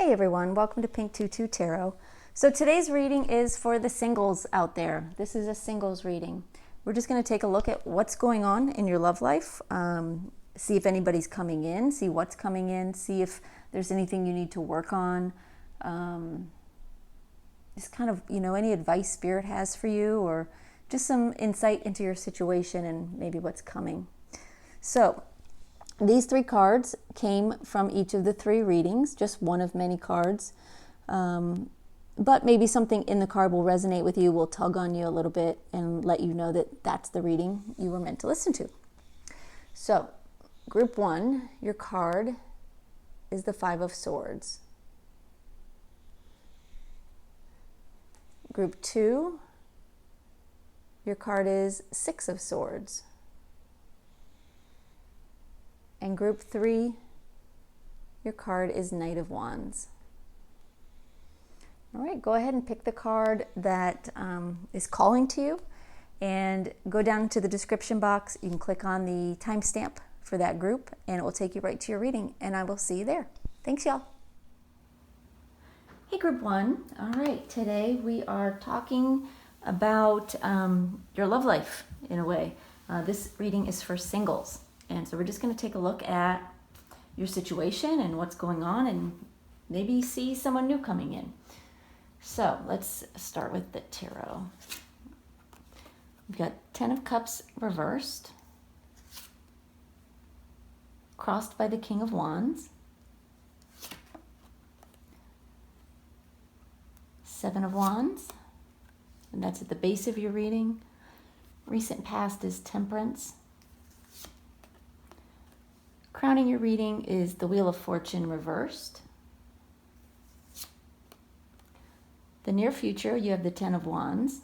Hey everyone, welcome to Pink Tutu Tarot. So today's reading is for the singles out there. This is a singles reading. We're just going to take a look at what's going on in your love life, see if anybody's coming in, see what's coming in, see if there's anything you need to work on. Just kind of, any advice Spirit has for you, or just some insight into your situation and maybe what's coming. So these three cards came from each of the three readings, just one of many cards. But maybe something in the card will resonate with you, will tug on you a little bit and let you know that that's the reading you were meant to listen to. So, group one, your card is the Five of Swords. Group two, your card is Six of Swords. And group three, your card is Knight of Wands. All right, go ahead and pick the card that is calling to you and go down to the description box. You can click on the timestamp for that group and it will take you right to your reading, and I will see you there. Thanks, y'all. Hey, group one. All right, today we are talking about your love life in a way. This reading is for singles. And so we're just going to take a look at your situation and what's going on and maybe see someone new coming in. So let's start with the tarot. We've got Ten of Cups reversed, crossed by the King of Wands, Seven of Wands, and that's at the base of your reading. Recent past is Temperance. Crowning your reading is the Wheel of Fortune reversed. The near future, you have the Ten of Wands.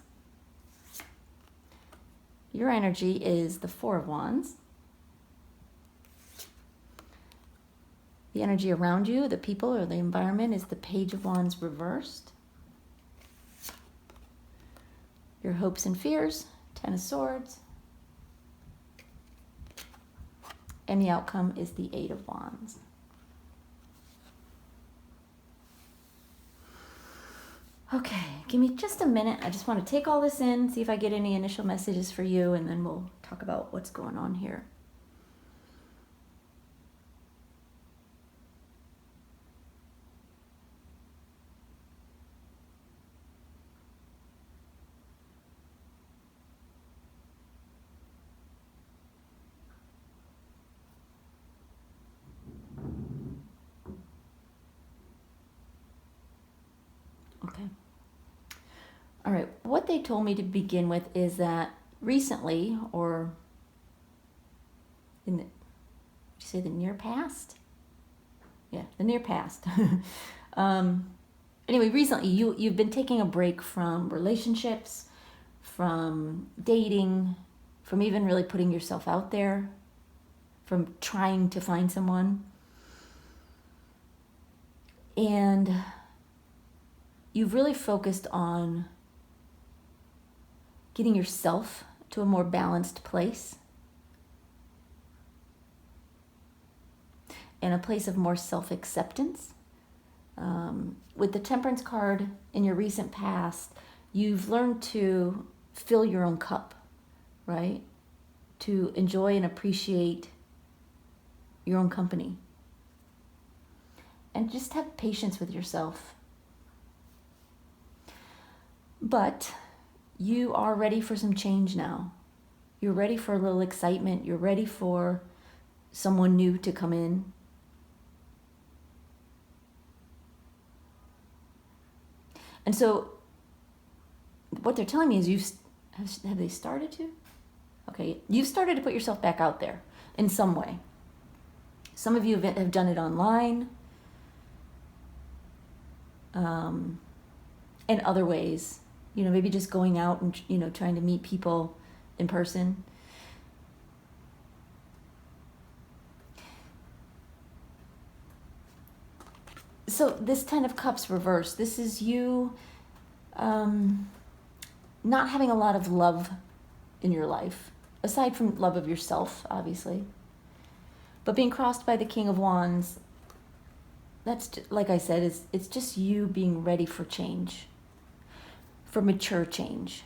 Your energy is the Four of Wands. The energy around you, the people or the environment, is the Page of Wands reversed. Your hopes and fears, Ten of Swords. And the outcome is the Eight of Wands. Okay, give me just a minute. I just want to take all this in, see if I get any initial messages for you, and then we'll talk about what's going on here. Okay. All right, what they told me to begin with is that recently, or in the, did you say the near past? Yeah, the near past. Anyway, recently you've been taking a break from relationships, from dating, from even really putting yourself out there, from trying to find someone. And you've really focused on getting yourself to a more balanced place and a place of more self-acceptance. With the Temperance card in your recent past, you've learned to fill your own cup, right? To enjoy and appreciate your own company. And just have patience with yourself. But you are ready for some change now. You're ready for a little excitement. You're ready for someone new to come in. And so what they're telling me is have they started to? Okay, you've started to put yourself back out there in some way. Some of you have done it online. And other ways. Maybe just going out and, trying to meet people in person. So this Ten of Cups reversed, this is you not having a lot of love in your life, aside from love of yourself, obviously. But being crossed by the King of Wands like I said, it's just you being ready for change, for mature change.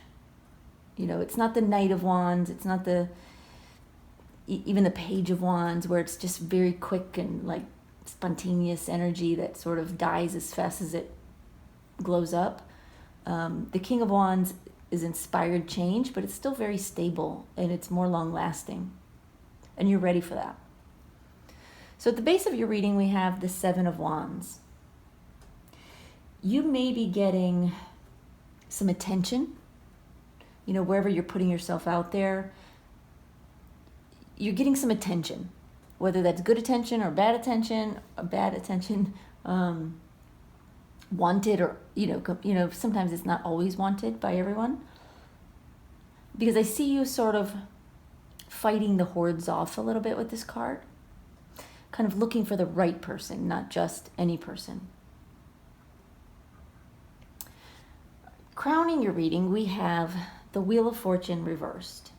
It's not the Knight of Wands. It's not even the Page of Wands, where it's just very quick and like spontaneous energy that sort of dies as fast as it glows up. The King of Wands is inspired change, but it's still very stable and it's more long lasting. And you're ready for that. So at the base of your reading, we have the Seven of Wands. You may be getting some attention, wherever you're putting yourself out there. You're getting some attention, whether that's good attention or bad attention, wanted or, sometimes it's not always wanted by everyone. Because I see you sort of fighting the hordes off a little bit with this card, kind of looking for the right person, not just any person. Crowning your reading, we have the Wheel of Fortune reversed.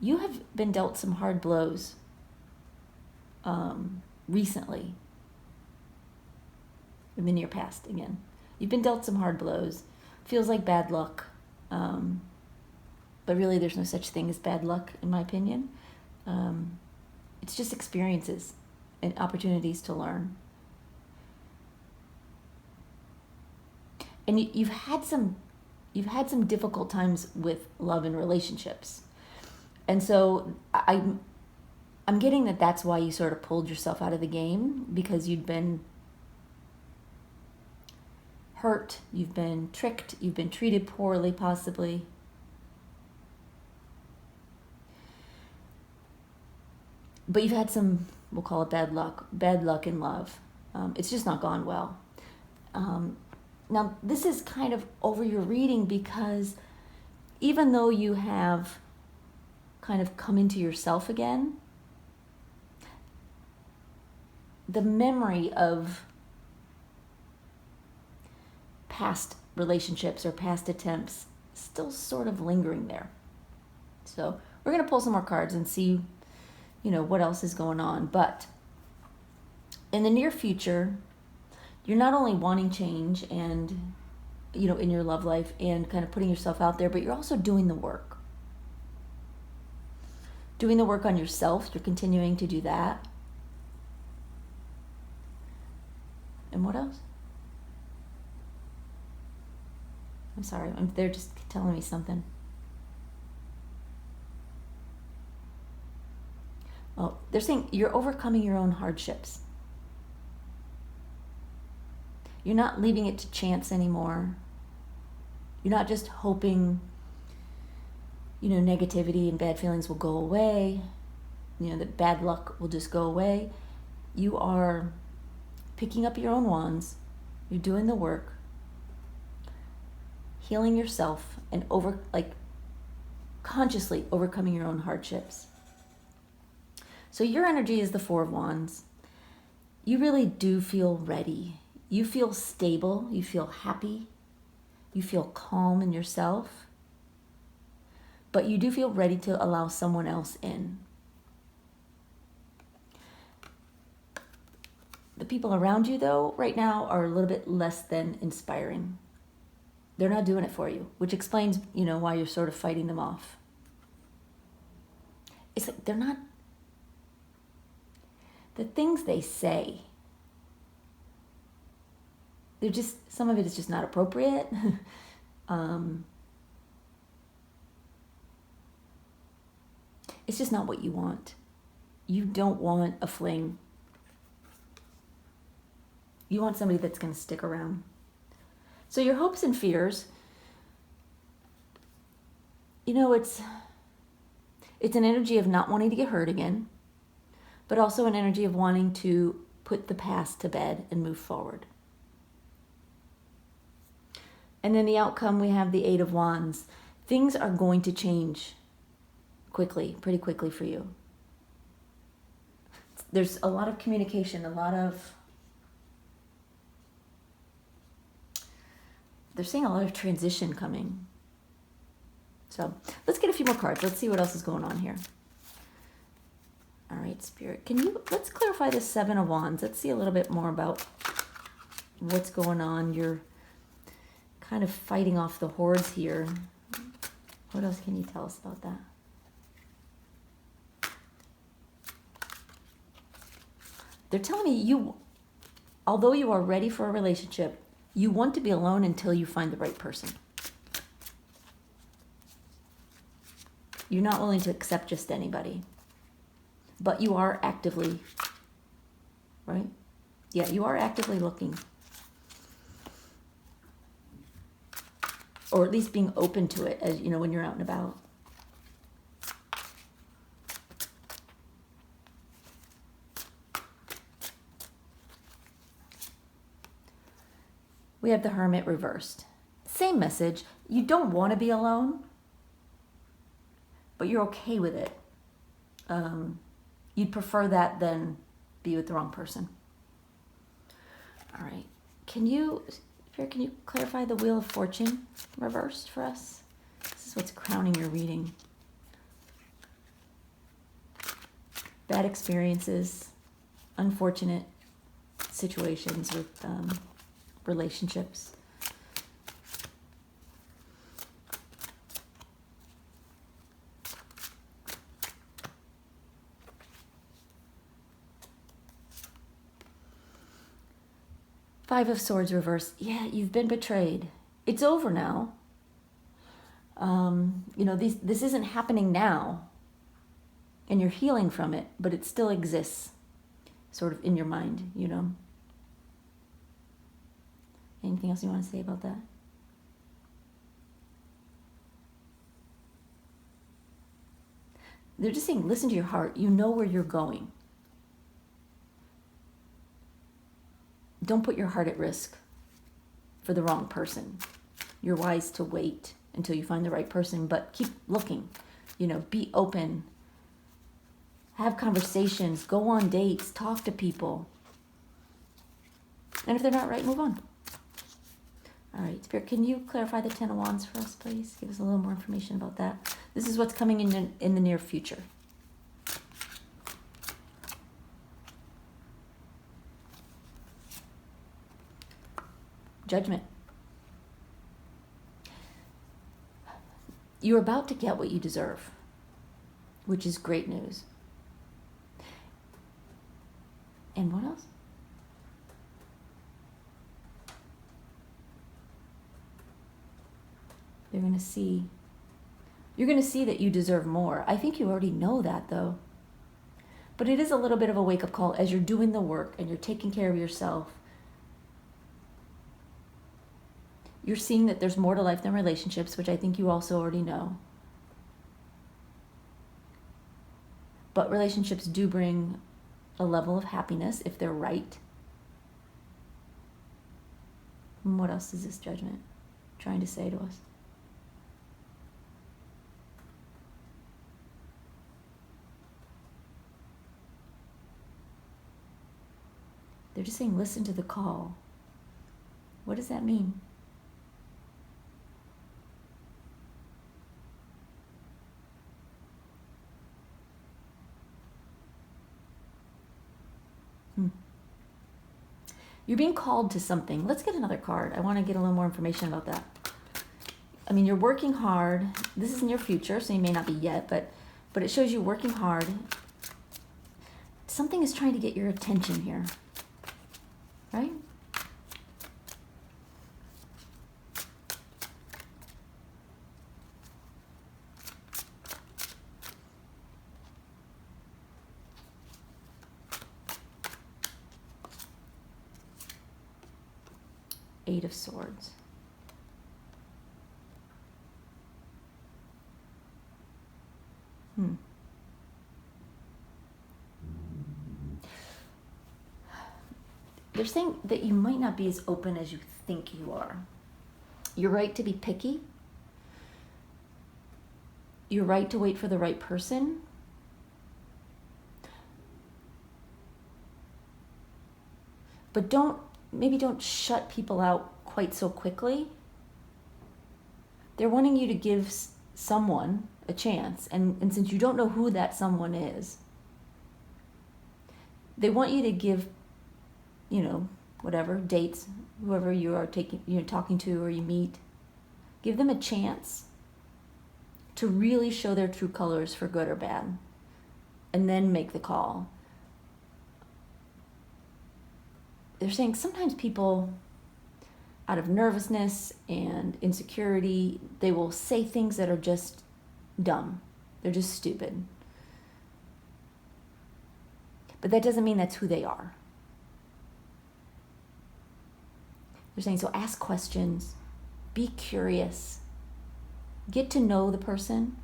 You have been dealt some hard blows recently. In your past, again. You've been dealt some hard blows. Feels like bad luck. But really, there's no such thing as bad luck, in my opinion. It's just experiences and opportunities to learn. And you've had some difficult times with love and relationships. And so I'm getting that that's why you sort of pulled yourself out of the game, because you'd been hurt, you've been tricked, you've been treated poorly, possibly. But you've had some, we'll call it bad luck in love. It's just not gone well. Now, this is kind of over your reading, because even though you have kind of come into yourself again, the memory of past relationships or past attempts still sort of lingering there. So we're going to pull some more cards and see, what else is going on. But in the near future, you're not only wanting change and, in your love life and kind of putting yourself out there, but you're also doing the work. Doing the work on yourself, you're continuing to do that. And what else? I'm sorry, they're just telling me something. Oh, they're saying you're overcoming your own hardships. You're not leaving it to chance anymore. You're not just hoping, negativity and bad feelings will go away, that bad luck will just go away. You are picking up your own wands. You're doing the work, healing yourself, and consciously overcoming your own hardships. So your energy is the Four of Wands. You really do feel ready. You feel stable. You feel happy. You feel calm in yourself. But you do feel ready to allow someone else in. The people around you, though, right now are a little bit less than inspiring. They're not doing it for you, which explains, why you're sort of fighting them off. It's like they're not, the things they say, they're just, some of it is just not appropriate. It's just not what you want. You don't want a fling. You want somebody that's going to stick around. So your hopes and fears, it's an energy of not wanting to get hurt again, but also an energy of wanting to put the past to bed and move forward. And then the outcome, we have the Eight of Wands. Things are going to change pretty quickly for you. There's a lot of communication, they're seeing a lot of transition coming. So let's get a few more cards. Let's see what else is going on here. All right, Spirit, let's clarify the Seven of Wands. Let's see a little bit more about what's going on. You're kind of fighting off the hordes here. What else can you tell us about that? They're telling me although you are ready for a relationship, you want to be alone until you find the right person. You're not willing to accept just anybody. But you are actively, right? Yeah, you are actively looking. Or at least being open to it, as you know, when you're out and about. We have the Hermit reversed. Same message. You don't want to be alone, but you're okay with it. You'd prefer that than be with the wrong person. All right. Can you clarify the Wheel of Fortune reversed for us? This is what's crowning your reading. Bad experiences, unfortunate situations with relationships. Five of Swords reversed. Yeah, you've been betrayed. It's over now. This isn't happening now. And you're healing from it, but it still exists sort of in your mind, you know. Anything else you want to say about that? They're just saying, listen to your heart. You know where you're going. Don't put your heart at risk for the wrong person. You're wise to wait until you find the right person, but keep looking. Be open. Have conversations. Go on dates. Talk to people. And if they're not right, move on. All right, Spirit, can you clarify the Ten of Wands for us, please? Give us a little more information about that. This is what's coming in the near future. Judgment. You're about to get what you deserve, which is great news. And what else? You're going to see that you deserve more. I think you already know that, though. But it is a little bit of a wake-up call as you're doing the work and you're taking care of yourself. You're seeing that there's more to life than relationships, which I think you also already know. But relationships do bring a level of happiness if they're right. And what else is this Judgment trying to say to us? They're just saying, listen to the call. What does that mean? You're being called to something. Let's get another card. I want to get a little more information about that. I mean, you're working hard. This is in your future, so you may not be yet, but it shows you working hard. Something is trying to get your attention here, right? Eight of Swords. They're saying that you might not be as open as you think you are. You're right to be picky. You're right to wait for the right person. But don't shut people out quite so quickly. They're wanting you to give someone a chance. And since you don't know who that someone is, They want you to give, whatever, dates, whoever you are talking to or you meet, give them a chance to really show their true colors for good or bad, and then make the call. They're saying sometimes people, out of nervousness and insecurity, they will say things that are just dumb. They're just stupid. But that doesn't mean that's who they are. They're saying, so ask questions, be curious, get to know the person,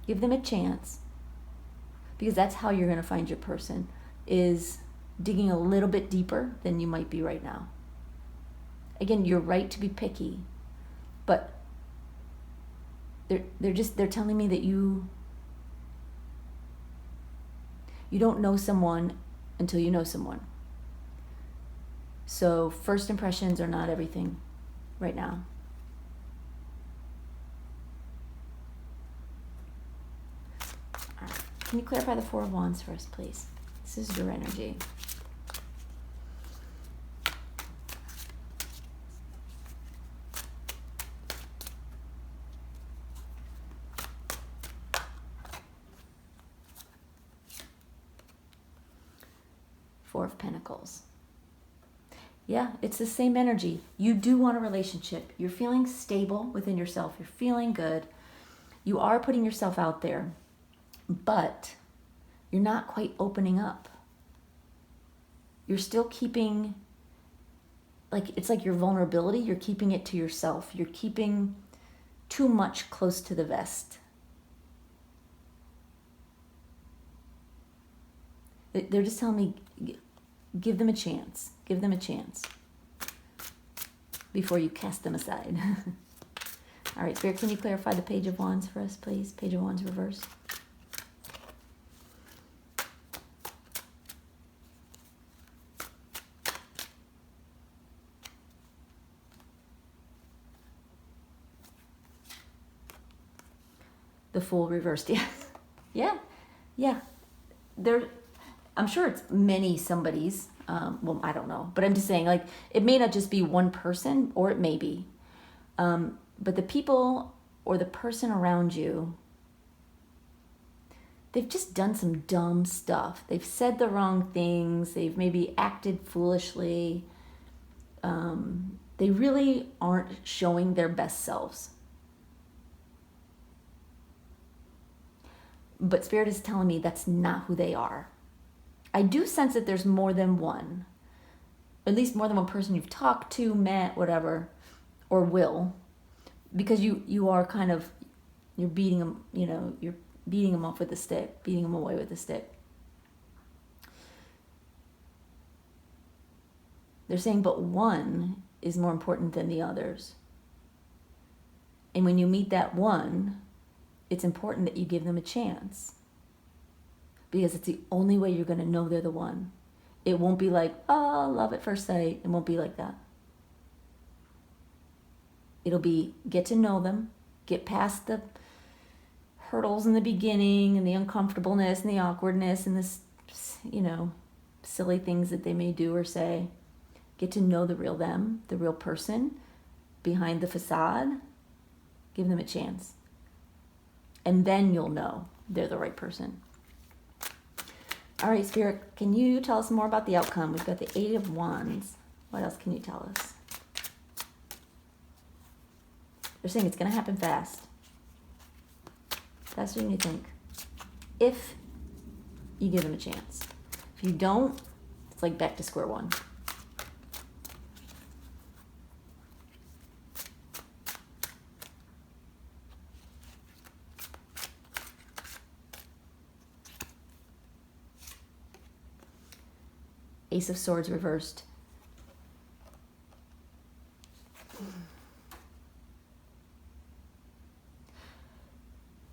give them a chance, because that's how you're going to find your person, is digging a little bit deeper than you might be right now. Again, you're right to be picky, but they're telling me that you don't know someone until you know someone. So first impressions are not everything right now. All right. Can you clarify the Four of Wands for us, please? This is your energy. Four of Pentacles. Yeah, it's the same energy. You do want a relationship. You're feeling stable within yourself. You're feeling good. You are putting yourself out there, but you're not quite opening up. You're still keeping, it's like your vulnerability, you're keeping it to yourself. You're keeping too much close to the vest. They're just telling me, give them a chance. Give them a chance before you cast them aside. All right, Spirit, can you clarify the Page of Wands for us, please? Page of Wands reversed. The Fool reversed. Yeah. Yeah. I'm sure it's many somebodies. Well, I don't know, but I'm just saying, it may not just be one person, or it may be. But the people or the person around you, they've just done some dumb stuff. They've said the wrong things. They've maybe acted foolishly. They really aren't showing their best selves. But Spirit is telling me that's not who they are. I do sense that there's more than one, at least more than one person you've talked to, met, whatever, or will, because you are kind of, you're beating them, you're beating them off with a stick, beating them away with a stick. They're saying, but one is more important than the others. And when you meet that one, it's important that you give them a chance, because it's the only way you're going to know they're the one. It won't be like, oh, love at first sight. It won't be like that. It'll be get to know them, get past the hurdles in the beginning and the uncomfortableness and the awkwardness and this, silly things that they may do or say. Get to know the real them, the real person behind the facade. Give them a chance. And then you'll know they're the right person. All right, Spirit, can you tell us more about the outcome? We've got the Eight of Wands. What else can you tell us? They're saying it's going to happen fast. Faster than you think. If you give them a chance. If you don't, it's like back to square one. Ace of Swords reversed.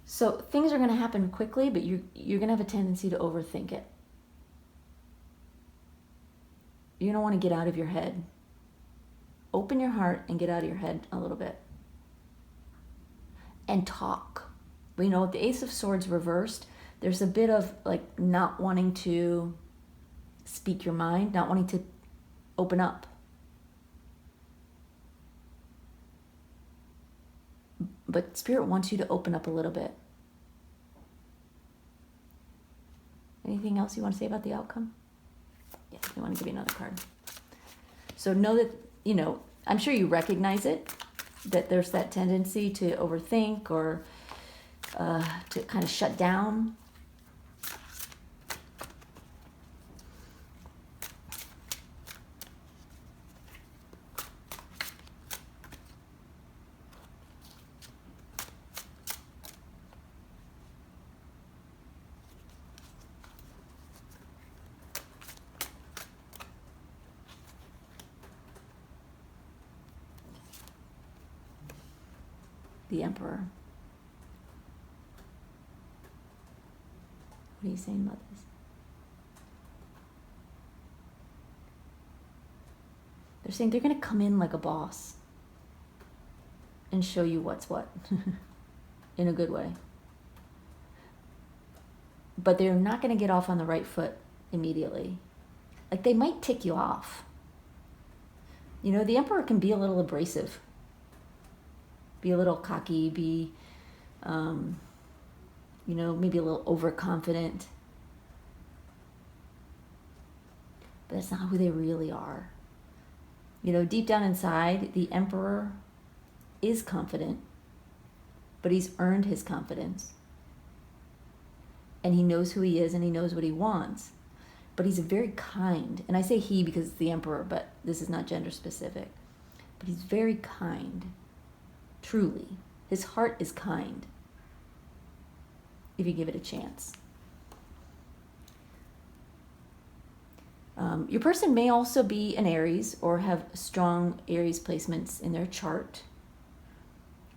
So things are going to happen quickly, but you're going to have a tendency to overthink it. You're going to want to get out of your head. Open your heart and get out of your head a little bit. And talk. With the Ace of Swords reversed, there's a bit of not wanting to speak your mind, not wanting to open up. But Spirit wants you to open up a little bit. Anything else you want to say about the outcome? Yes, I want to give you another card. So know that, I'm sure you recognize it, that there's that tendency to overthink or to kind of shut down. The Emperor. What are you saying about this? They're saying they're going to come in like a boss and show you what's what in a good way. But they're not going to get off on the right foot immediately. Like, they might tick you off. The Emperor can be a little abrasive. Be a little cocky, be, maybe a little overconfident. But that's not who they really are. Deep down inside, the Emperor is confident, but he's earned his confidence. And he knows who he is and he knows what he wants. But he's very kind. And I say he because it's the Emperor, but this is not gender specific. But he's very kind. Truly. His heart is kind if you give it a chance. Your person may also be an Aries or have strong Aries placements in their chart,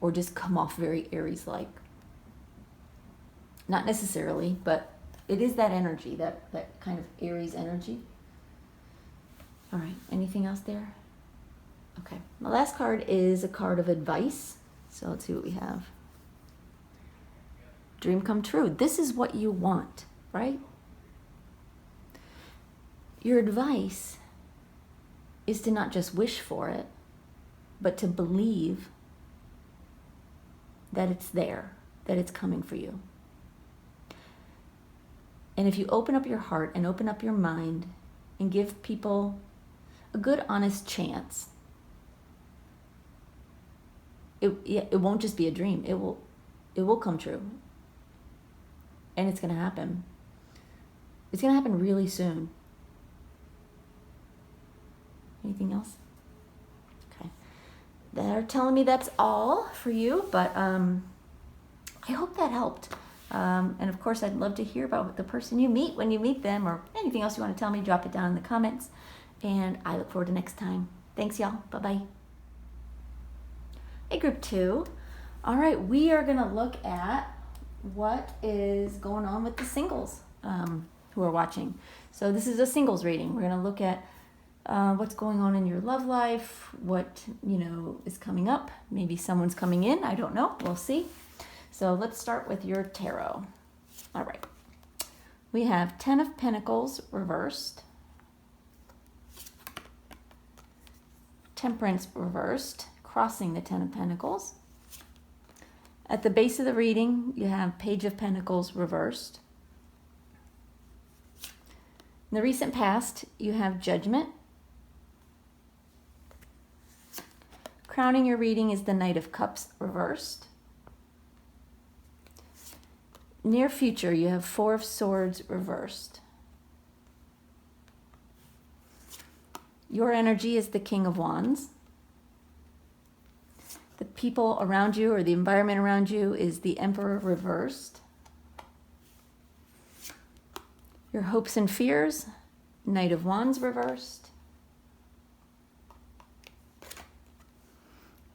or just come off very Aries-like. Not necessarily, but it is that energy, that kind of Aries energy. All right, anything else there? Okay, the last card is a card of advice. So let's see what we have. Dream come true. This is what you want, right? Your advice is to not just wish for it, but to believe that it's there, that it's coming for you. And if you open up your heart and open up your mind and give people a good, honest chance, it won't just be a dream. It will come true. And it's going to happen. It's going to happen really soon. Anything else? Okay. They're telling me that's all for you, but I hope that helped. And of course, I'd love to hear about the person you meet when you meet them, or anything else you want to tell me, drop it down in the comments. And I look forward to next time. Thanks, y'all. Bye-bye. Hey, group 2. All right, we are going to look at what is going on with the singles who are watching. So this is a singles reading. We're going to look at what's going on in your love life, what, is coming up. Maybe someone's coming in. I don't know. We'll see. So let's start with your tarot. All right. We have 10 of Pentacles reversed. Temperance reversed, crossing the 10 of Pentacles. At the base of the reading, you have Page of Pentacles reversed. In the recent past, you have Judgment. Crowning your reading is the Knight of Cups reversed. Near future, you have 4 of Swords reversed. Your energy is the King of Wands. The people around you, or the environment around you, is the Emperor reversed. Your hopes and fears, Knight of Wands reversed.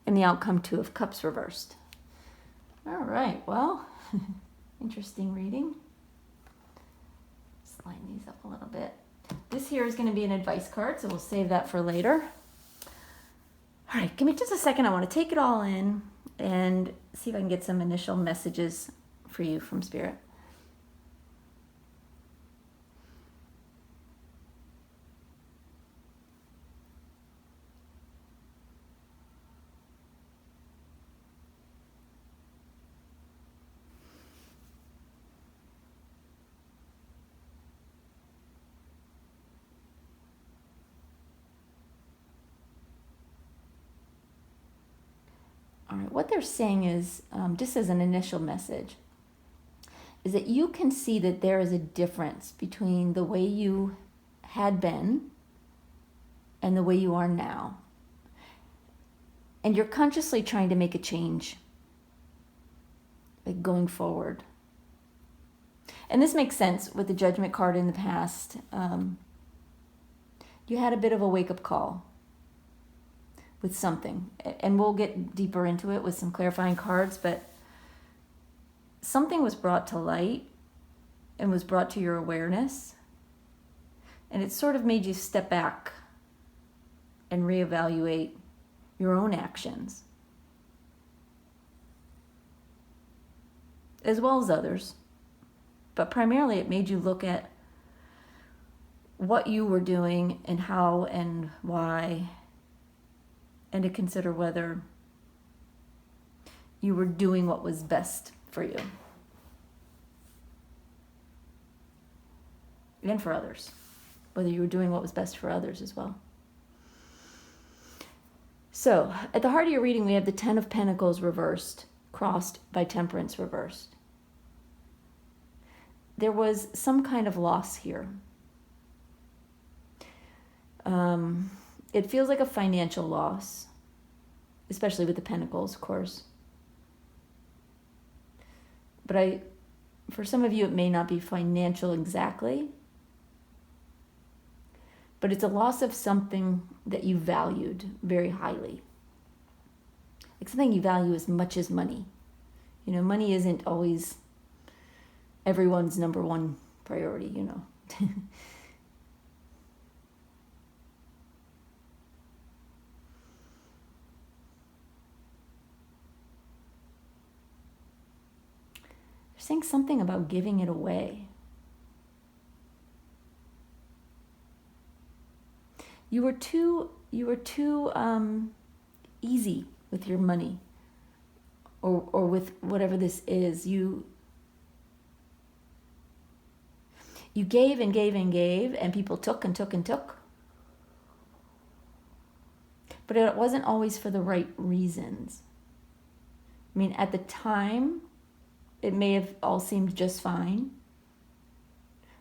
And the outcome, 2 of Cups reversed. All right, well, interesting reading. Slide these up a little bit. This here is going to be an advice card, so we'll save that for later. All right, give me just a second. I want to take it all in and see if I can get some initial messages for you from Spirit. what they're saying is, just as an initial message, is that you can see that there is a difference between the way you had been and the way you are now. And you're consciously trying to make a change, like going forward. And this makes sense with the Judgment card in the past. You had a bit of a wake-up call with something. And we'll get deeper into it with some clarifying cards, but something was brought to light and was brought to your awareness. And it sort of made you step back and reevaluate your own actions, as well as others. But primarily it made you look at what you were doing and how and why, and to consider whether you were doing what was best for you and for others, whether you were doing what was best for others as well. So at the heart of your reading, we have the Ten of Pentacles reversed, crossed by Temperance reversed. There was some kind of loss here. It feels like a financial loss, especially with the Pentacles, of course. But for some of you, it may not be financial exactly, but it's a loss of something that you valued very highly. Like something you value as much as money. You know, money isn't always everyone's number one priority, you know. They're saying something about giving it away. You were too easy with your money, or with whatever this is. You gave and gave and gave, and people took and took and took. But it wasn't always for the right reasons. I mean, at the time, it may have all seemed just fine.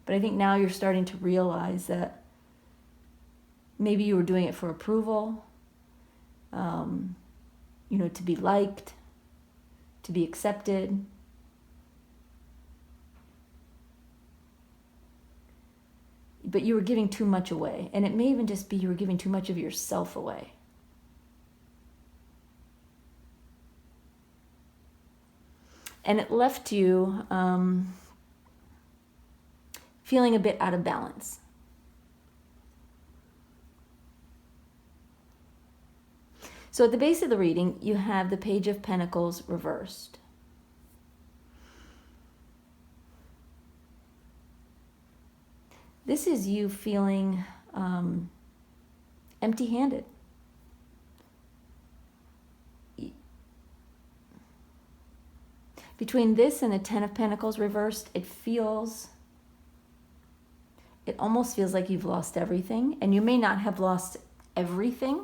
But I think now you're starting to realize that maybe you were doing it for approval, to be liked, to be accepted. But you were giving too much away. And it may even just be you were giving too much of yourself away. And it left you feeling a bit out of balance. So at the base of the reading, you have the Page of Pentacles reversed. This is you feeling empty-handed. Between this and the Ten of Pentacles reversed, it almost feels like you've lost everything. And you may not have lost everything,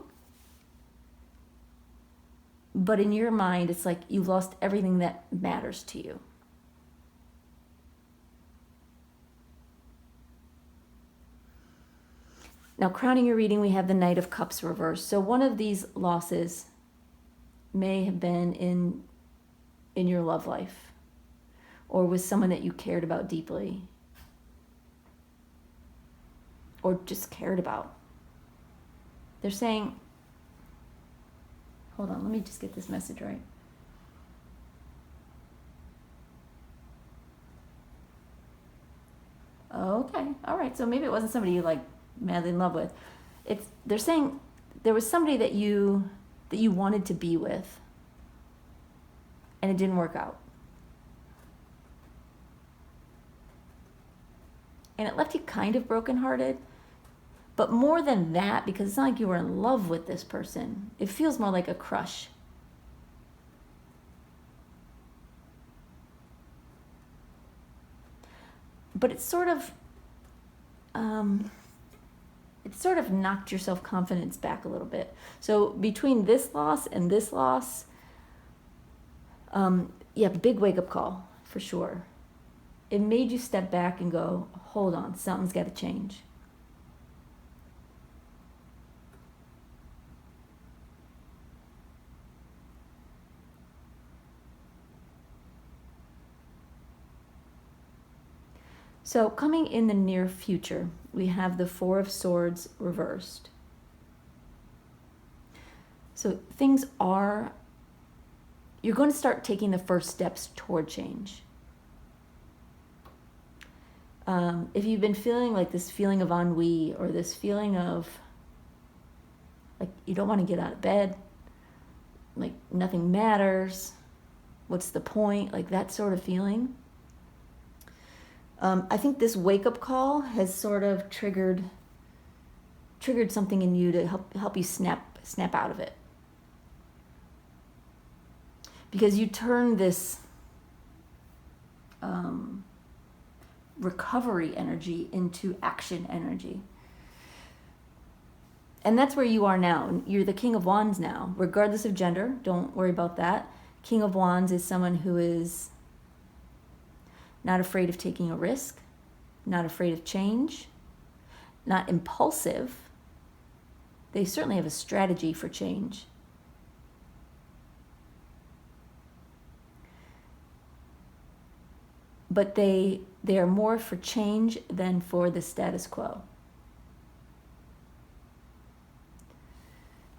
but in your mind, it's like you've lost everything that matters to you. Now, crowning your reading, we have the Knight of Cups reversed. So one of these losses may have been in your love life, or with someone that you cared about deeply, or just cared about. They're saying, hold on, let me just get this message right. Okay, all right, so maybe it wasn't somebody you like madly in love with. They're saying there was somebody that you wanted to be with, and it didn't work out. And it left you kind of brokenhearted. But more than that, because it's not like you were in love with this person, it feels more like a crush. But it sort of knocked your self-confidence back a little bit. So between this loss and this loss, Yeah, big wake-up call, for sure. It made you step back and go, hold on, something's got to change. So coming in the near future, we have the Four of Swords reversed. So you're going to start taking the first steps toward change. If you've been feeling like this feeling of ennui, or this feeling of like you don't want to get out of bed, like nothing matters, what's the point, like that sort of feeling, I think this wake-up call has sort of triggered something in you to help you snap out of it. Because you turn this recovery energy into action energy. And that's where you are now. You're the King of Wands now, regardless of gender. Don't worry about that. King of Wands is someone who is not afraid of taking a risk, not afraid of change, not impulsive. They certainly have a strategy for change. But they are more for change than for the status quo.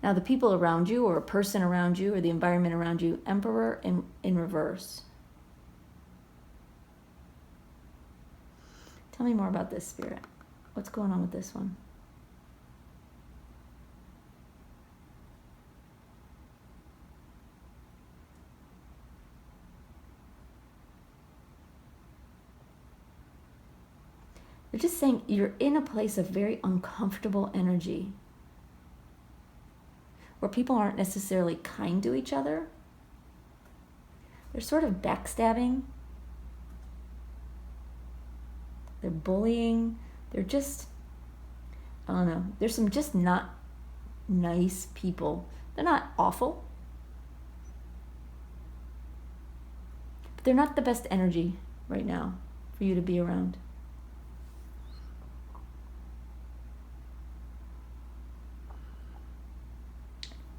Now, the people around you, or a person around you, or the environment around you, Emperor in reverse. Tell me more about this, Spirit. What's going on with this one? They're just saying you're in a place of very uncomfortable energy, where people aren't necessarily kind to each other. They're sort of backstabbing. They're bullying. They're just, I don't know. There's some just not nice people. They're not awful, but they're not the best energy right now for you to be around.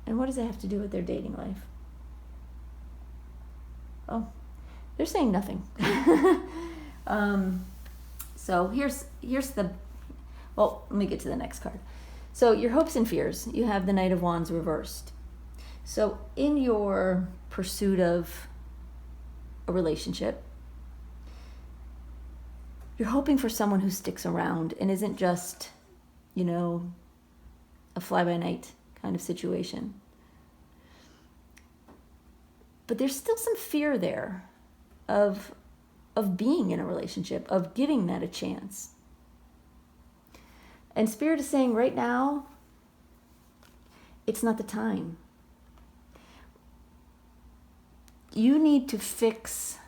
And what does it have to do with their dating life? Oh, they're saying nothing. So here's the, well, let me get to the next card. So your hopes and fears, you have the Knight of Wands reversed. So in your pursuit of a relationship, you're hoping for someone who sticks around and isn't just, a fly-by-night kind of situation. But there's still some fear there of being in a relationship, of giving that a chance. And Spirit is saying right now, it's not the time. You need to fix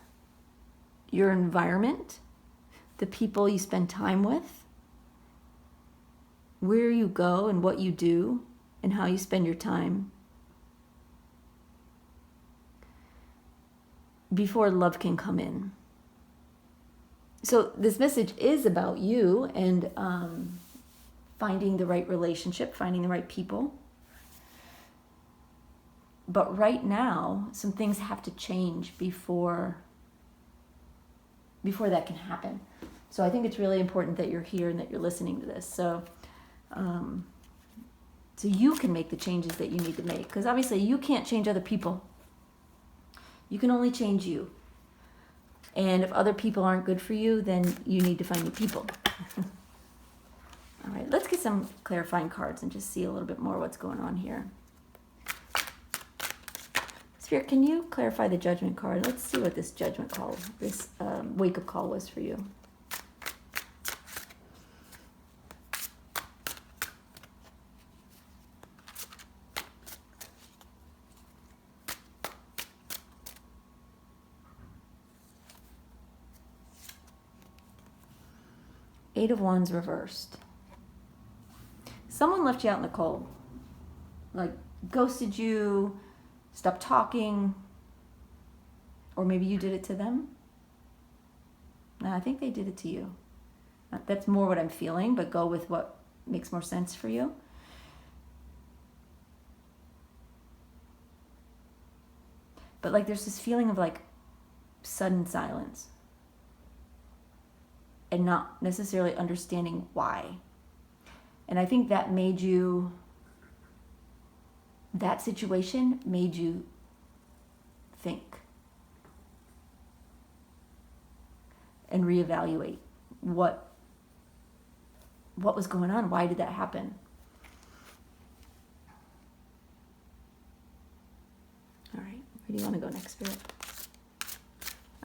your environment, the people you spend time with, where you go and what you do and how you spend your time, before love can come in. So this message is about you and finding the right relationship, finding the right people. But right now, some things have to change before that can happen. So I think it's really important that you're here and that you're listening to this. So you can make the changes that you need to make. Because obviously you can't change other people. You can only change you. And if other people aren't good for you, then you need to find new people. All right, let's get some clarifying cards and just see a little bit more what's going on here. Spirit, can you clarify the judgment card? Let's see what this judgment call, this wake-up call was for you. Eight of Wands reversed. Someone left you out in the cold. Like ghosted you, stopped talking. Or maybe you did it to them. No, I think they did it to you. That's more what I'm feeling, but go with what makes more sense for you. But like there's this feeling of like sudden silence and not necessarily understanding why. And I think that situation made you think and reevaluate what was going on. Why did that happen? All right, where do you want to go next, Spirit?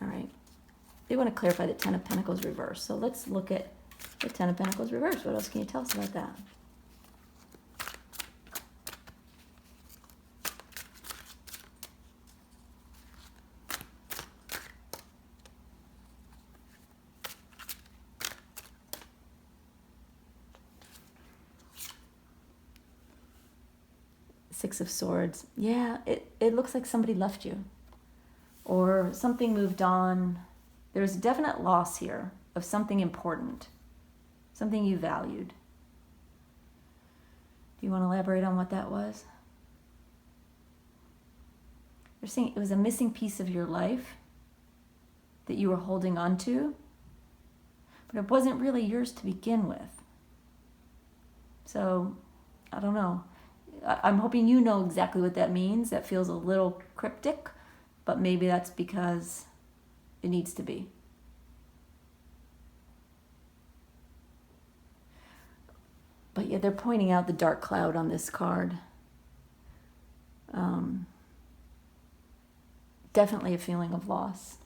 All right, they want to clarify the Ten of Pentacles reverse. So let's look at the Ten of Pentacles reverse. What else can you tell us about that? Six of Swords. Yeah, it looks like somebody left you. Or something moved on. There's a definite loss here of something important. Something you valued. Do you want to elaborate on what that was? They're saying it was a missing piece of your life that you were holding on to, but it wasn't really yours to begin with. So, I don't know. I'm hoping you know exactly what that means. That feels a little cryptic, but maybe that's because it needs to be. But yeah, they're pointing out the dark cloud on this card. Definitely a feeling of loss.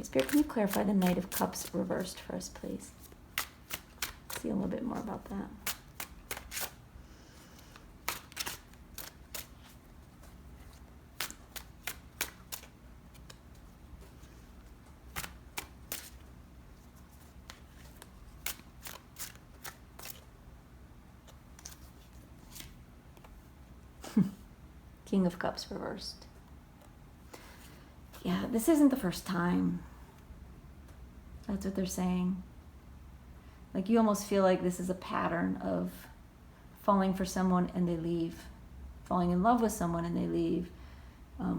Spirit, can you clarify the Knight of Cups reversed for us, please? See a little bit more about that. King of Cups reversed. Yeah, this isn't the first time. That's what they're saying. Like you almost feel like this is a pattern of falling for someone and they leave. Falling in love with someone and they leave.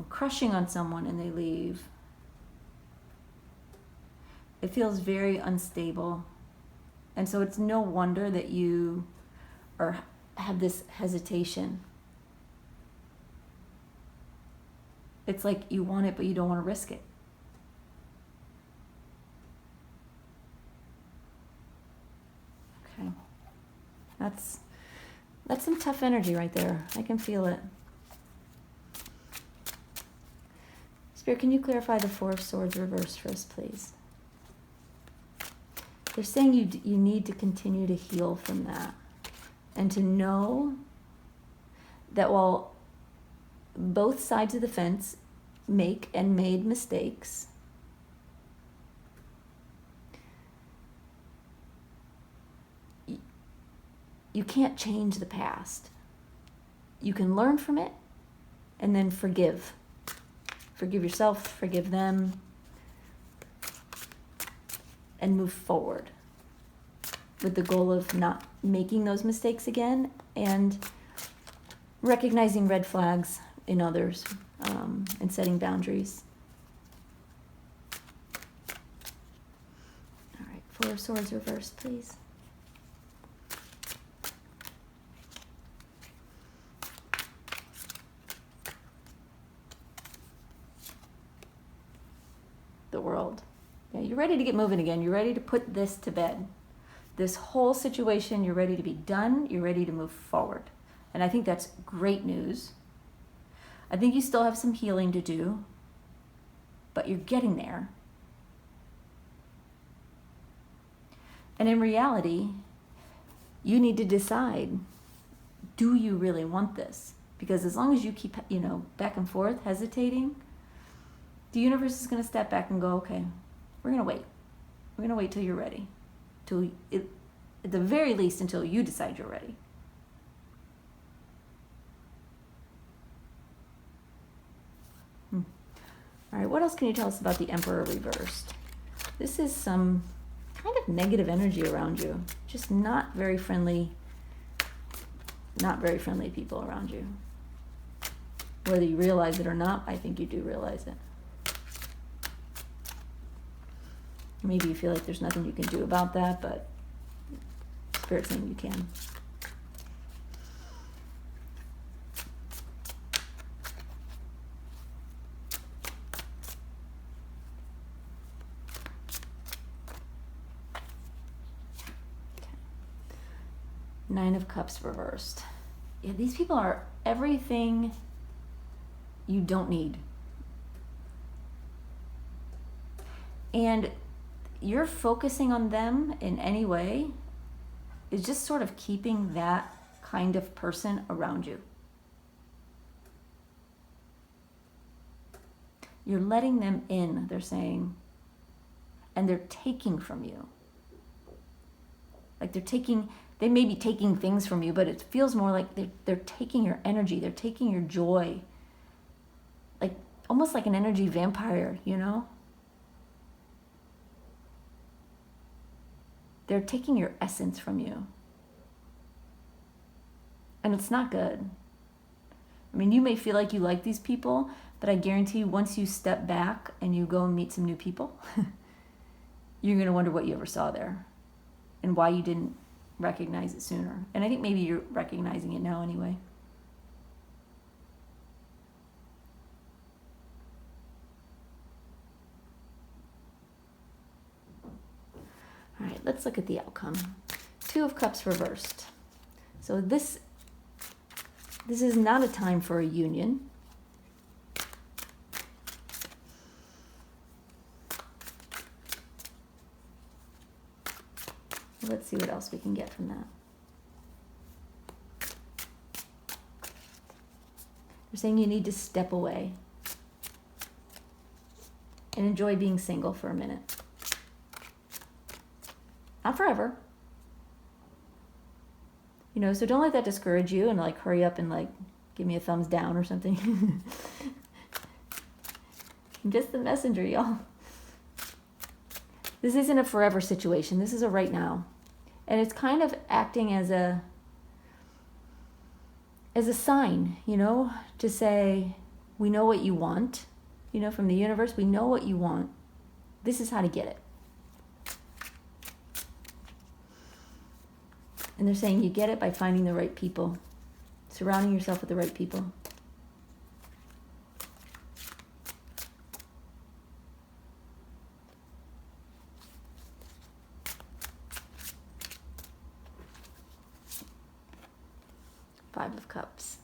Crushing on someone and they leave. It feels very unstable. And so it's no wonder that you have this hesitation. It's like you want it, but you don't want to risk it. Okay. That's some tough energy right there. I can feel it. Spirit, can you clarify the Four of Swords reversed for us, please? They're saying you need to continue to heal from that. And to know that while both sides of the fence make and made mistakes, you can't change the past. You can learn from it and then forgive. Forgive yourself, forgive them, and move forward with the goal of not making those mistakes again and recognizing red flags in others, and setting boundaries. All right, Four of Swords reversed, please. The World. Yeah, you're ready to get moving again. You're ready to put this to bed. This whole situation, you're ready to be done. You're ready to move forward. And I think that's great news. I think you still have some healing to do, but you're getting there. And in reality, you need to decide, do you really want this? Because as long as you keep, back and forth, hesitating, the universe is going to step back and go, okay, we're going to wait. We're going to wait till you're ready. At the very least, until you decide you're ready. All right, what else can you tell us about the Emperor reversed? This is some kind of negative energy around you. Just not very friendly people around you. Whether you realize it or not, I think you do realize it. Maybe you feel like there's nothing you can do about that, but Spirit's saying you can. Nine of Cups reversed. Yeah, these people are everything you don't need. And you're focusing on them in any way is just sort of keeping that kind of person around you. You're letting them in, they're saying, and they're taking from you. Like they may be taking things from you, but it feels more like they're taking your energy, they're taking your joy. Like almost like an energy vampire, you know? They're taking your essence from you. And it's not good. I mean, you may feel like you like these people, but I guarantee you once you step back and you go and meet some new people, you're going to wonder what you ever saw there and why you didn't recognize it sooner. And I think maybe you're recognizing it now anyway. All right, let's look at the outcome. Two of Cups reversed. So this is not a time for a union. Let's see what else we can get from that. They're saying you need to step away and enjoy being single for a minute. Not forever. You know, so don't let that discourage you and like hurry up and like give me a thumbs down or something. I'm just the messenger, y'all. This isn't a forever situation. This is a right now. And it's kind of acting as a sign, you know, to say, we know what you want, you know, from the universe, we know what you want. This is how to get it. And they're saying you get it by finding the right people, surrounding yourself with the right people. Five of Cups.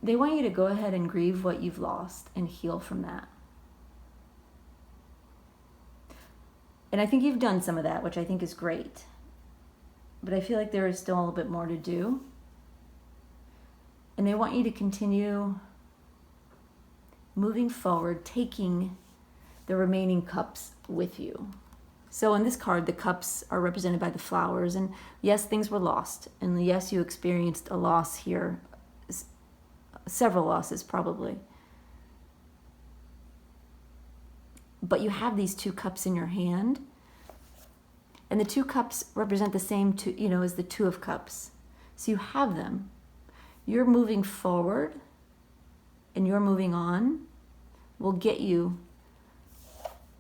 They want you to go ahead and grieve what you've lost and heal from that. And I think you've done some of that, which I think is great. But I feel like there is still a little bit more to do. And they want you to continue moving forward, taking the remaining cups with you. So in this card, the cups are represented by the flowers. And yes, things were lost. And yes, you experienced a loss here. Several losses, probably. But you have these two cups in your hand. And the two cups represent the same two, you know, as the Two of Cups. So you have them. You're moving forward and you're moving on will get you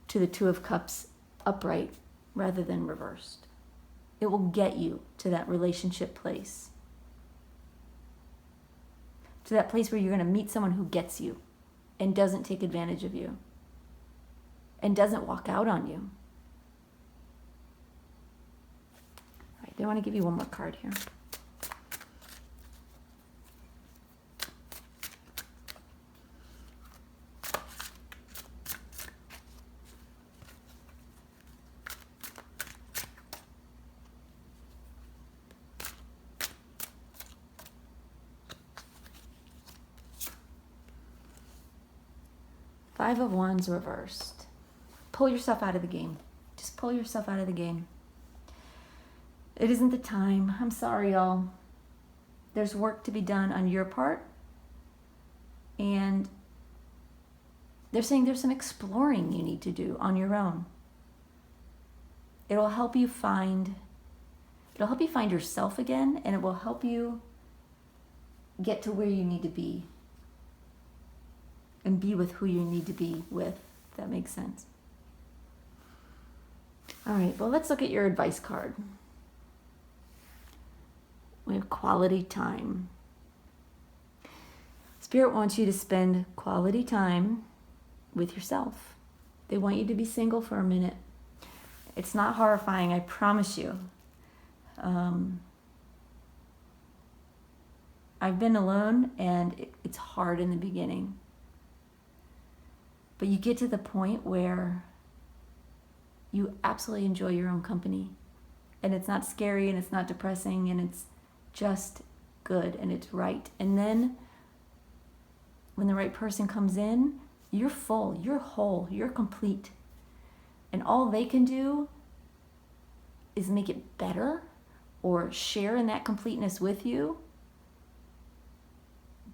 to the Two of Cups upright rather than reversed. It will get you to that relationship place. To that place where you're going to meet someone who gets you and doesn't take advantage of you and doesn't walk out on you. All right, they want to give you one more card here. Five of Wands reversed. Pull yourself out of the game. Just pull yourself out of the game. It isn't the time. I'm sorry, y'all. There's work to be done on your part. And they're saying there's some exploring you need to do on your own. It'll help you find yourself again, and it will help you get to where you need to be and be with who you need to be with, if that makes sense. All right, well, let's look at your advice card. We have quality time. Spirit wants you to spend quality time with yourself. They want you to be single for a minute. It's not horrifying, I promise you. I've been alone, and it's hard in the beginning. But you get to the point where you absolutely enjoy your own company. And it's not scary, and it's not depressing, and it's just good, and it's right. And then when the right person comes in, you're full, you're whole, you're complete. And all they can do is make it better or share in that completeness with you.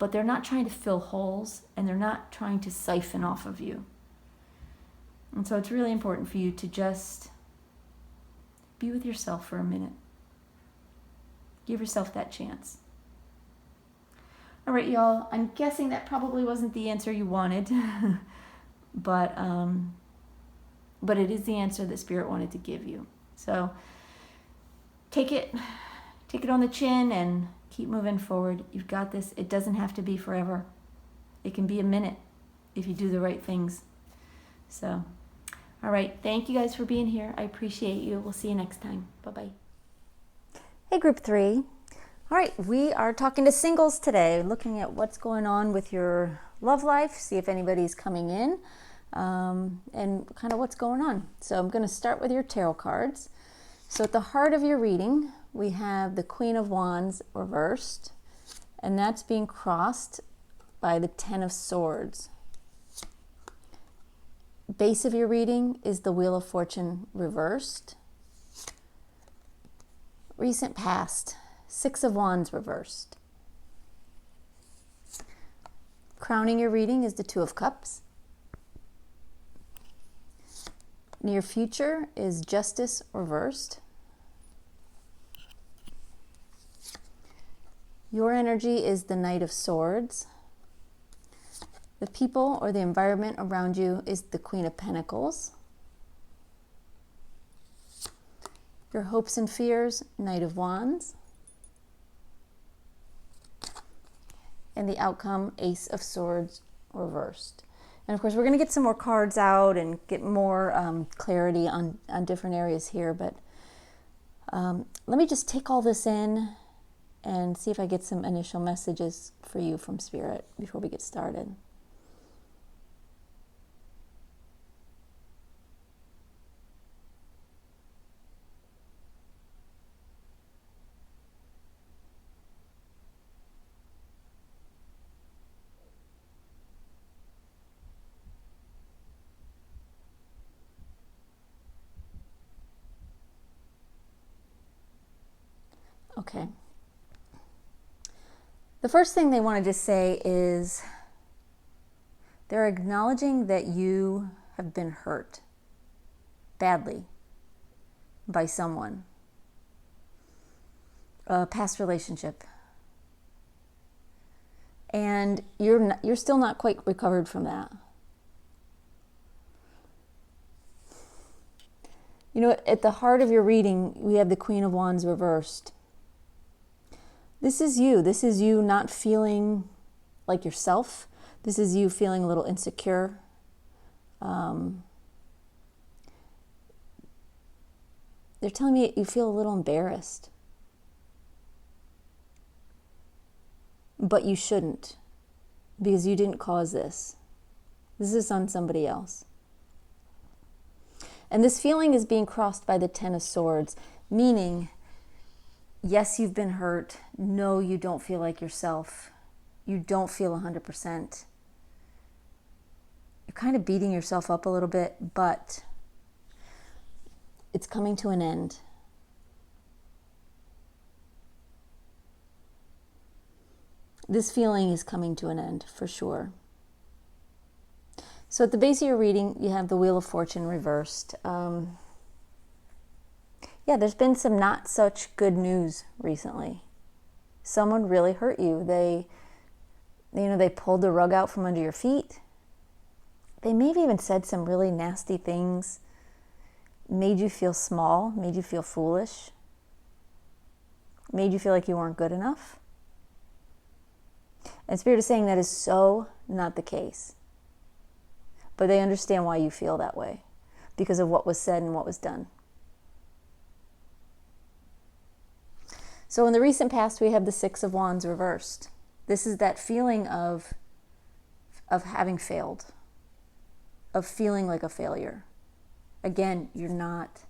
But they're not trying to fill holes, and they're not trying to siphon off of you. And so it's really important for you to just be with yourself for a minute. Give yourself that chance. All right, y'all, I'm guessing that probably wasn't the answer you wanted, but it is the answer that Spirit wanted to give you. So take it on the chin and keep moving forward. You've got this. It doesn't have to be forever. It can be a minute if you do the right things. So, all right. Thank you guys for being here. I appreciate you. We'll see you next time. Bye-bye. Hey, group 3. All right, we are talking to singles today, looking at what's going on with your love life, see if anybody's coming in, and kind of what's going on. So I'm going to start with your tarot cards. So at the heart of your reading, we have the Queen of Wands reversed, and that's being crossed by the Ten of Swords. Base of your reading is the Wheel of Fortune reversed. Recent past, Six of Wands reversed. Crowning your reading is the Two of Cups. Near future is Justice reversed. Your energy is the Knight of Swords. The people or the environment around you is the Queen of Pentacles. Your hopes and fears, Knight of Wands. And the outcome, Ace of Swords reversed. And of course, we're going to get some more cards out and get more clarity on different areas here. But let me just take all this in and see if I get some initial messages for you from Spirit before we get started. Okay. The first thing they want to just say is they're acknowledging that you have been hurt badly by someone, a past relationship, and you're still not quite recovered from that. You know, at the heart of your reading, we have the Queen of Wands reversed. This is you. This is you not feeling like yourself. This is you feeling a little insecure. They're telling me you feel a little embarrassed. But you shouldn't, because you didn't cause this. This is on somebody else. And this feeling is being crossed by the Ten of Swords, meaning, yes, you've been hurt. No, you don't feel like yourself. You don't feel 100%. you're kind of beating yourself up a little bit, but it's coming to an end. This feeling is coming to an end for sure. So at the base of your reading, you have the Wheel of Fortune reversed. There's been some not such good news recently. Someone really hurt you. They pulled the rug out from under your feet. They maybe even said some really nasty things, made you feel small, made you feel foolish, made you feel like you weren't good enough. And Spirit is saying that is so not the case. But they understand why you feel that way, because of what was said and what was done. So in the recent past, we have the Six of Wands reversed. This is that feeling of having failed, of feeling like a failure. Again, you're not.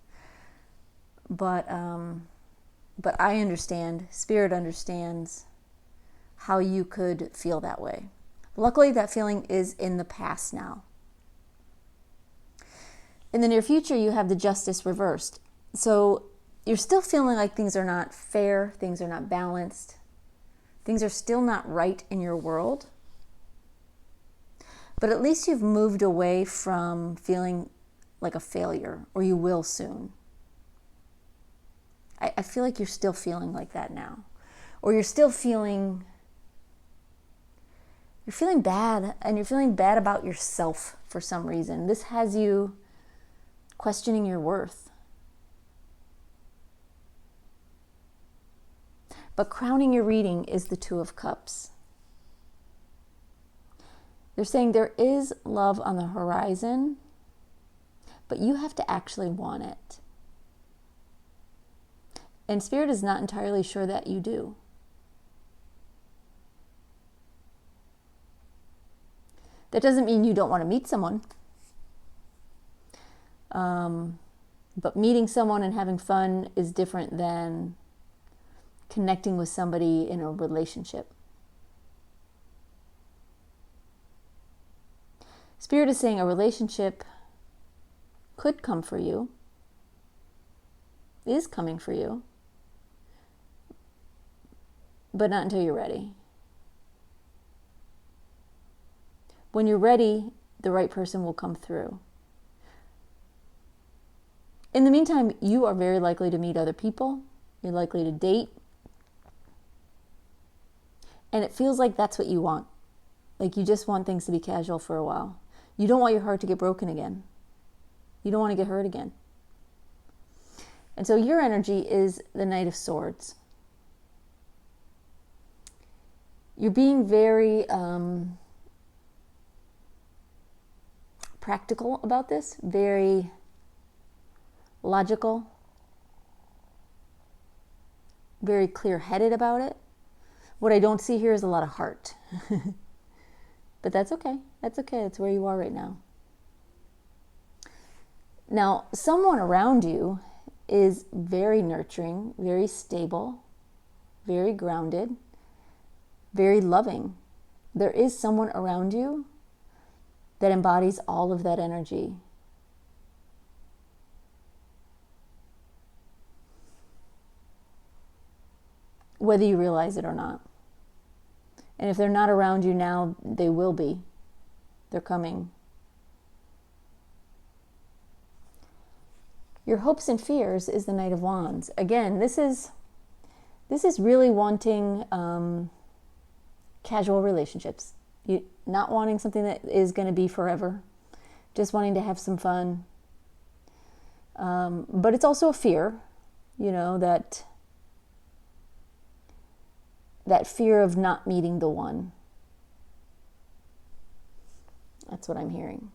But I understand, Spirit understands how you could feel that way. Luckily, that feeling is in the past now. In the near future, you have the Justice reversed. So you're still feeling like things are not fair, things are not balanced, things are still not right in your world. But at least you've moved away from feeling like a failure, or you will soon. I feel like you're still feeling like that now. Or you're still feeling, you're feeling bad, and you're feeling bad about yourself for some reason. This has you questioning your worth. But crowning your reading is the Two of Cups. They're saying there is love on the horizon, but you have to actually want it. And Spirit is not entirely sure that you do. That doesn't mean you don't want to meet someone. But meeting someone and having fun is different than connecting with somebody in a relationship. Spirit is saying a relationship could come for you, is coming for you, but not until you're ready. When you're ready, the right person will come through. In the meantime, you are very likely to meet other people. You're likely to date. And it feels like that's what you want. Like you just want things to be casual for a while. You don't want your heart to get broken again. You don't want to get hurt again. And so your energy is the Knight of Swords. You're being very practical about this, very logical, very clear-headed about it. What I don't see here is a lot of heart. But that's okay. That's okay. That's where you are right now. Now, someone around you is very nurturing, very stable, very grounded, very loving. There is someone around you that embodies all of that energy. Whether you realize it or not. And if they're not around you now, they will be. They're coming. Your hopes and fears is the Knight of Wands. Again, this is really wanting casual relationships. Not wanting something that is going to be forever. Just wanting to have some fun. But it's also a fear, that fear of not meeting the one. That's what I'm hearing.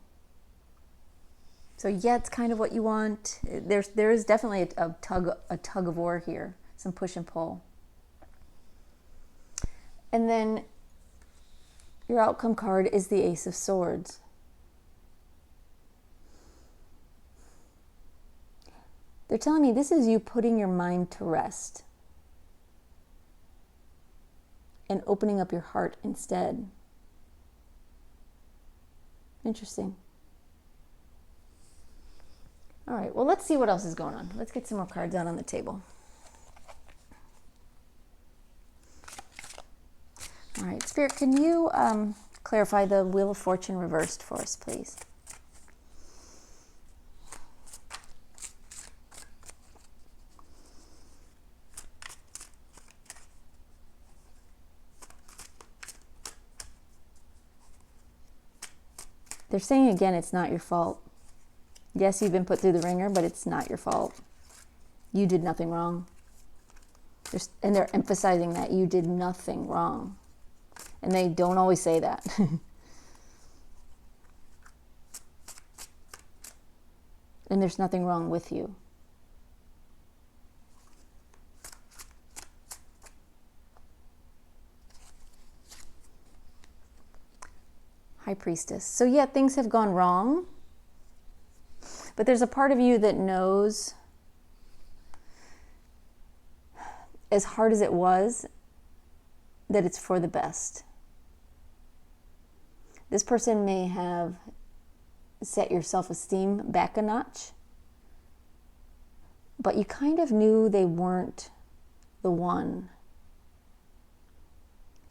So yeah, it's kind of what you want. There is definitely a tug of war here, some push and pull. And then your outcome card is the Ace of Swords. They're telling me this is you putting your mind to rest and opening up your heart instead. Interesting. All right, well, let's see what else is going on. Let's get some more cards out on the table. All right, Spirit, can you clarify the Wheel of Fortune reversed for us, please? They're saying again, it's not your fault. Yes, you've been put through the ringer, but it's not your fault. You did nothing wrong. And they're emphasizing that you did nothing wrong. And they don't always say that. And there's nothing wrong with you. High Priestess. So yeah, things have gone wrong. But there's a part of you that knows, as hard as it was, that it's for the best. This person may have set your self-esteem back a notch, but you kind of knew they weren't the one.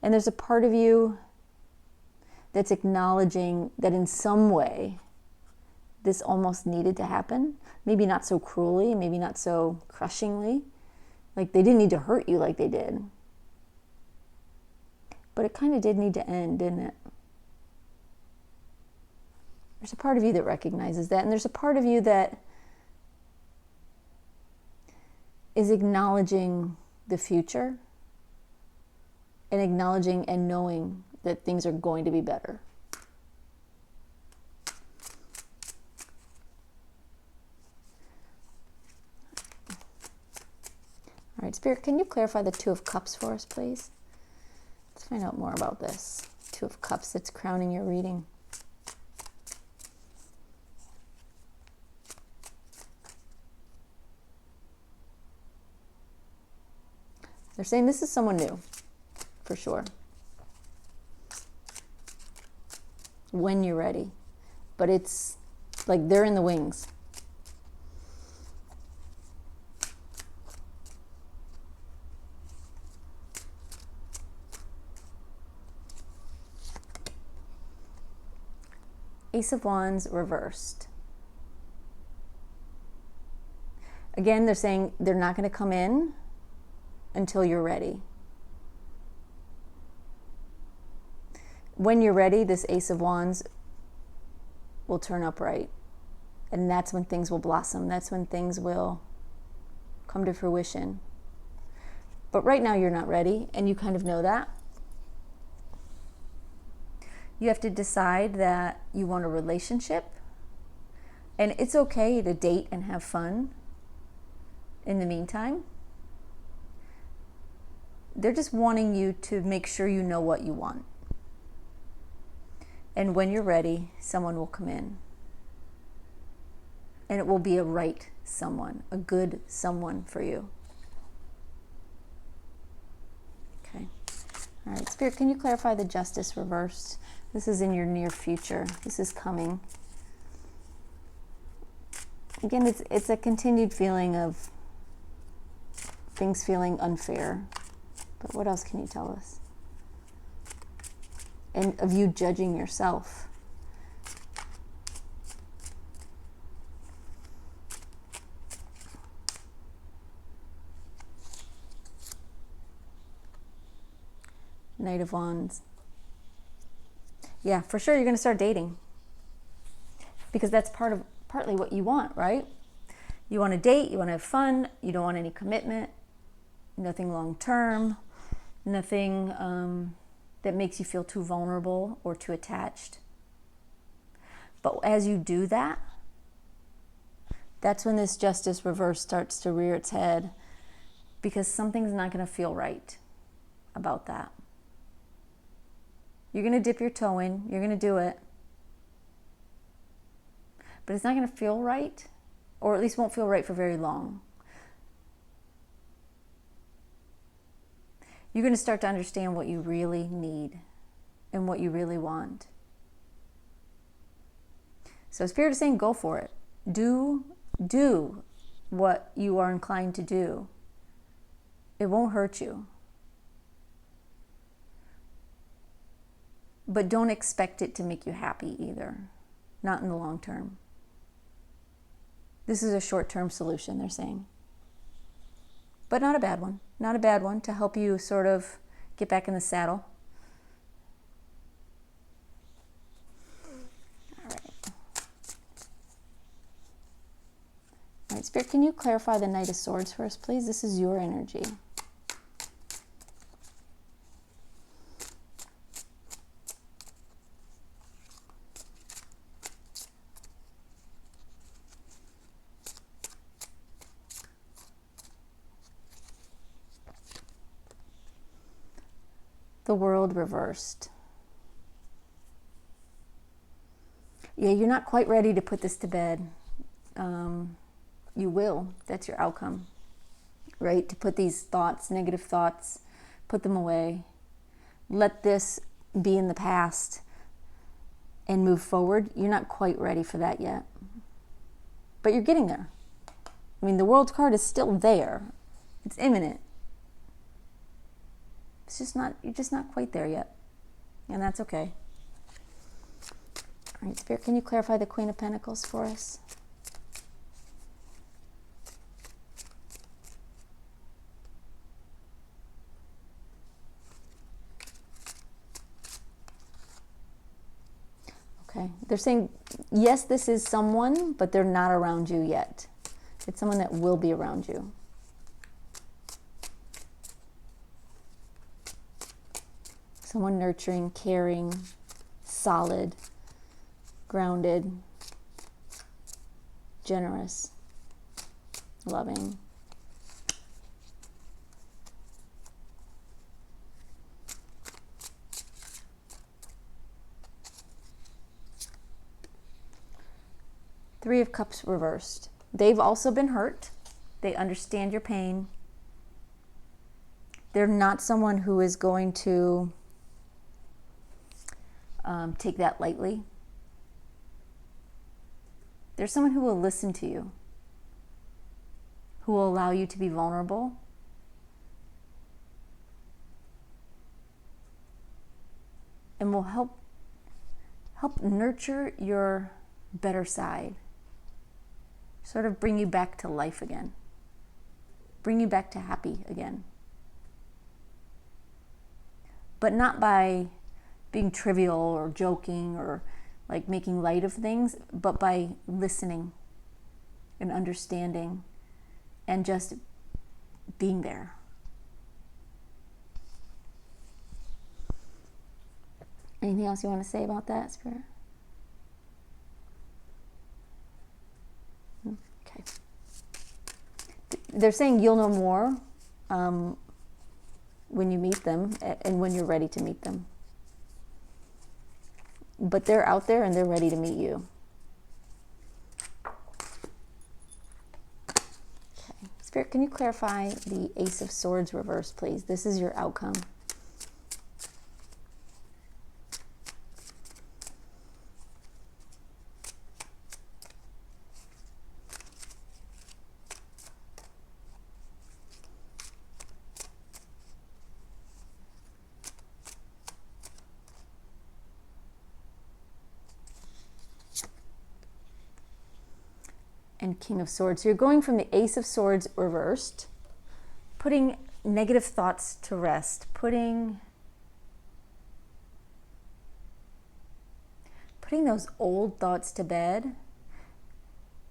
And there's a part of you that's acknowledging that in some way this almost needed to happen. Maybe not so cruelly, maybe not so crushingly. Like they didn't need to hurt you like they did. But it kind of did need to end, didn't it? There's a part of you that recognizes that, and there's a part of you that is acknowledging the future and acknowledging and knowing that things are going to be better. All right, Spirit, can you clarify the Two of Cups for us, please? Let's find out more about this. Two of Cups that's crowning your reading. They're saying this is someone new, for sure. When you're ready. But it's like they're in the wings. Ace of Wands reversed. Again, they're saying they're not going to come in until you're ready. When you're ready, this Ace of Wands will turn upright. And that's when things will blossom. That's when things will come to fruition. But right now you're not ready, and you kind of know that. You have to decide that you want a relationship. And it's okay to date and have fun in the meantime. They're just wanting you to make sure you know what you want. And when you're ready, someone will come in. And it will be a right someone, a good someone for you. Okay. All right, Spirit, can you clarify the Justice reversed? This is in your near future. This is coming. Again, it's a continued feeling of things feeling unfair. But what else can you tell us? And of you judging yourself. Knight of Wands. Yeah, for sure you're going to start dating. Because that's partly what you want, right? You want to date, you want to have fun, you don't want any commitment, nothing long term, nothing that makes you feel too vulnerable or too attached. But as you do that, that's when this Justice reverse starts to rear its head, because something's not going to feel right about that. You're going to dip your toe in, you're going to do it, but it's not going to feel right, or at least won't feel right for very long. You're going to start to understand what you really need and what you really want. So Spirit is saying, go for it. Do what you are inclined to do. It won't hurt you. But don't expect it to make you happy either. Not in the long term. This is a short-term solution, they're saying. But not a bad one. Not a bad one to help you sort of get back in the saddle. All right, Spirit, can you clarify the Knight of Swords for us, please? This is your energy. The World reversed. Yeah, you're not quite ready to put this to bed. You will. That's your outcome, right? To put these thoughts, negative thoughts, put them away. Let this be in the past and move forward. You're not quite ready for that yet. But you're getting there. I mean, the World card is still there. It's imminent. It's just not, you're just not quite there yet. And that's okay. All right, Spirit, can you clarify the Queen of Pentacles for us? Okay, they're saying, yes, this is someone, but they're not around you yet. It's someone that will be around you. Someone nurturing, caring, solid, grounded, generous, loving. Three of Cups reversed. They've also been hurt. They understand your pain. They're not someone who is going to take that lightly. There's someone who will listen to you, who will allow you to be vulnerable, and will help nurture your better side, sort of bring you back to life again, bring you back to happy again. But not by being trivial or joking or like making light of things, but by listening and understanding and just being there. Anything else you want to say about that, Spirit? Okay. They're saying you'll know more when you meet them and when you're ready to meet them. But they're out there and they're ready to meet you. Okay. Spirit, can you clarify the Ace of Swords reverse, please? This is your outcome. And King of Swords. So you're going from the Ace of Swords reversed, putting negative thoughts to rest, putting those old thoughts to bed,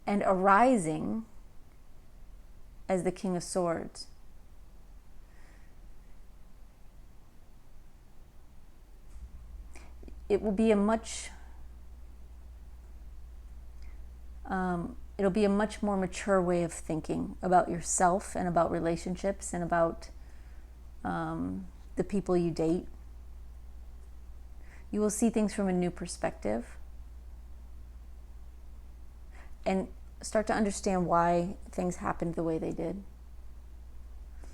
and arising as the King of Swords. It will be a much it'll be a much more mature way of thinking about yourself and about relationships and about the people you date. You will see things from a new perspective and start to understand why things happened the way they did.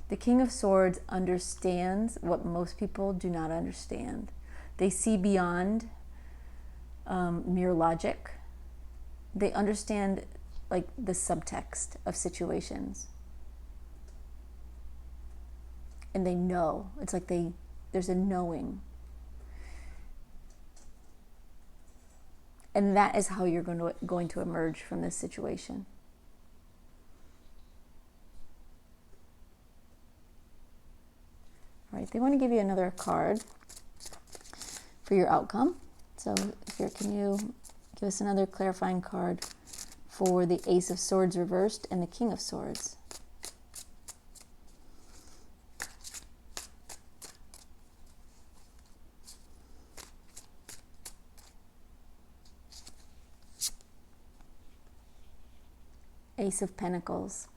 The King of Swords understands what most people do not understand. They see beyond mere logic. they understand like the subtext of situations. And they know. It's like there's a knowing. And that is how you're going to emerge from this situation. All right, they want to give you another card for your outcome. So here, can you give us another clarifying card for the Ace of Swords reversed and the King of Swords? Ace of Pentacles.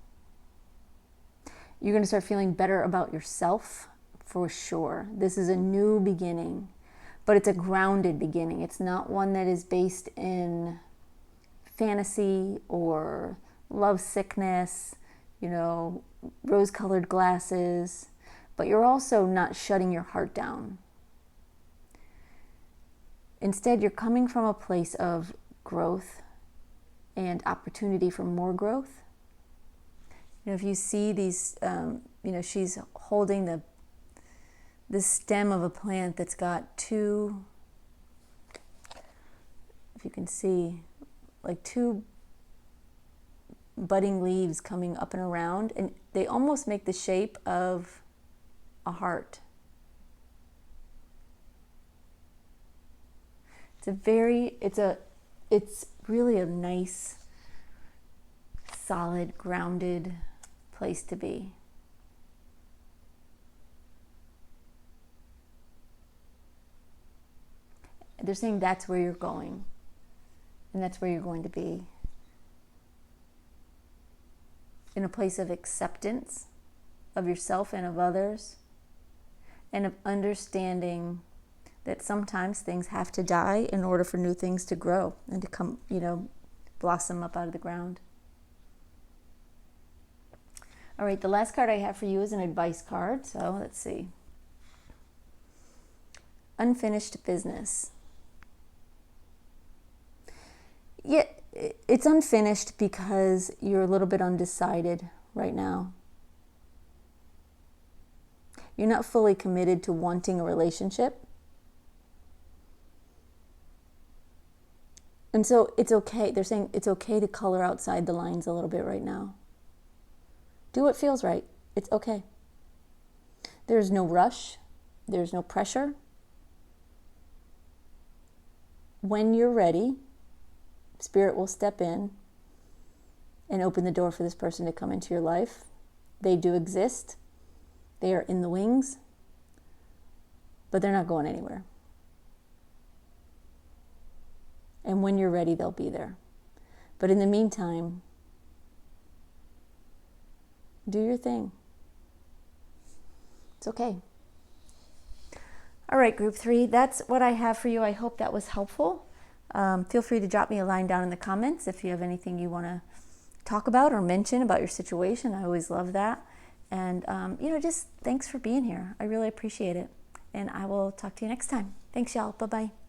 You're going to start feeling better about yourself for sure. This is a new beginning, but it's a grounded beginning. It's not one that is based in fantasy or love sickness, rose-colored glasses, but you're also not shutting your heart down. Instead, you're coming from a place of growth and opportunity for more growth. If you see these, she's holding the stem of a plant that's got two, if you can see, like two budding leaves coming up and around, and they almost make the shape of a heart. It's really a nice, solid, grounded place to be. They're saying that's where you're going, and that's where you're going to be. In a place of acceptance of yourself and of others, and of understanding that sometimes things have to die in order for new things to grow and to come, blossom up out of the ground. All right, the last card I have for you is an advice card. So let's see. Unfinished business. Yeah, it's unfinished because you're a little bit undecided right now. You're not fully committed to wanting a relationship. And so it's okay. They're saying it's okay to color outside the lines a little bit right now. Do what feels right. It's okay. There's no rush. There's no pressure. When you're ready, Spirit will step in and open the door for this person to come into your life. They do exist. They are in the wings, but they're not going anywhere. And when you're ready, they'll be there. But in the meantime, do your thing. It's okay. All right, group 3, that's what I have for you. I hope that was helpful. Feel free to drop me a line down in the comments if you have anything you want to talk about or mention about your situation. I always love that. And, just thanks for being here. I really appreciate it. And I will talk to you next time. Thanks, y'all. Bye-bye.